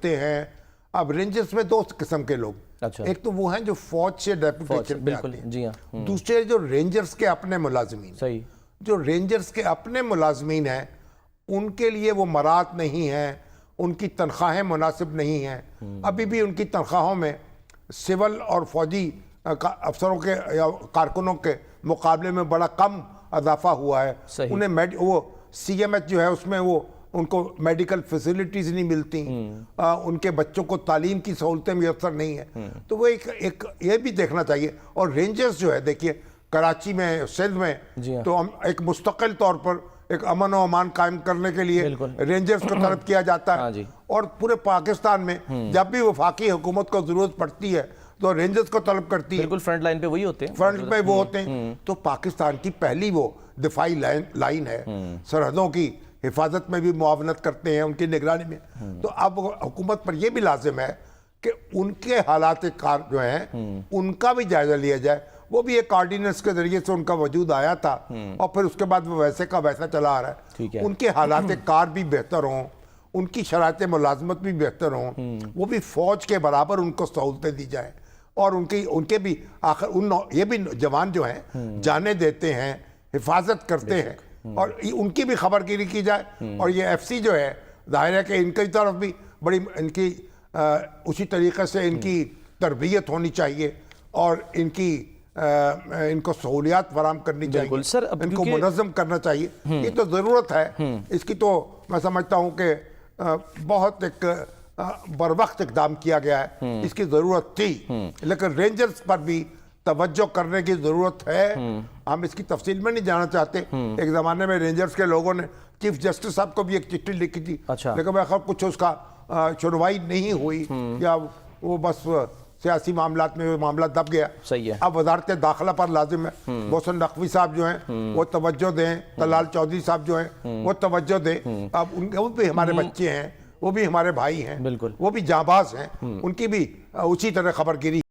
हैं। अब रेंजर्स में दो किस्म के लोग, अच्छा। एक तो वो हैं जो फौज से डेपुटेशन पे आते हैं, जी हाँ। दूसरे जो रेंजर्स के अपने मुलाजमीन। सही। जो रेंजर्स के अपने मुलाजमीन हैं उनके लिए वो मरात नहीं है, उनकी तनख्वाहें मुनासिब नहीं हैं। अभी भी उनकी तनख्वाहों में सिविल और फौजी अफसरों के या कारकुनों के मुकाबले में बड़ा कम इजाफा हुआ है। उन्हें वो CMH जो है उसमें वो उनको मेडिकल फैसिलिटीज़ नहीं मिलती, उनके बच्चों को तालीम की सहूलतें मुयसर नहीं है। तो वो एक ये भी देखना चाहिए। और रेंजर्स जो है देखिए कराची में, सिंध में, तो हम एक मुस्तकिल तौर पर एक अमन और अमान कायम करने के लिए रेंजर्स को तलब किया जाता है। और पूरे पाकिस्तान में जब भी वफाकी हुकूमत को जरूरत पड़ती है तो रेंजर्स को तलब करती है। बिल्कुल फ्रंट लाइन पे वही होते हैं, फ्रंट पे वो होते हैं। तो पाकिस्तान की पहली वो दिफाई लाइन है, सरहदों की हिफाजत में भी मुआवनत करते हैं, उनकी निगरानी में। तो अब हुकूमत पर यह भी लाजिम है कि उनके हालात कार जो हैं उनका भी जायजा लिया जाए। वो भी एक ऑर्डिनेंस के जरिए से उनका वजूद आया था और फिर उसके बाद वो वैसे का वैसा चला आ रहा है। उनके हालात कार भी बेहतर हों, उनकी शराइत मुलाजमत भी बेहतर हों, वो भी फौज के बराबर उनको सहूलतें दी जाए। और उनके भी आखिर ये भी जवान जो हैं जाने देते हैं, हिफाजत करते हैं, और उनकी भी खबरगिरी की जाए। और ये FC जो है जाहिर है कि इनकी तरफ भी बड़ी इनकी उसी तरीके से इनकी तरबियत होनी चाहिए और इनको सहूलियात फराम करनी चाहिए, सर, इनको मुनज़्ज़म करना चाहिए। ये तो ज़रूरत है इसकी। तो मैं समझता हूँ कि बहुत एक बर वक्त इक़दाम किया गया है, इसकी ज़रूरत थी। लेकिन रेंजर्स पर भी तवज्जो करने की ज़रूरत है। हम इसकी तफसील में नहीं जाना चाहते। एक ज़माने में रेंजर्स के लोगों ने चीफ जस्टिस साहब को भी एक चिट्ठी लिखी थी, लेकिन वह कुछ उसका सुनवाई नहीं हुई, या वो बस सियासी मामलात में वो मामला दब गया। सही है। अब वजारत दाखिला पर लाजिम है मोहसिन नकवी साहब जो हैं वो तवज्जो दें, तलाल चौधरी साहब जो हैं वो तवज्जो दें। अब वो भी हमारे बच्चे हैं, वो भी हमारे भाई हैं, वो भी जाबाज हैं, उनकी भी उसी तरह खबरगिरी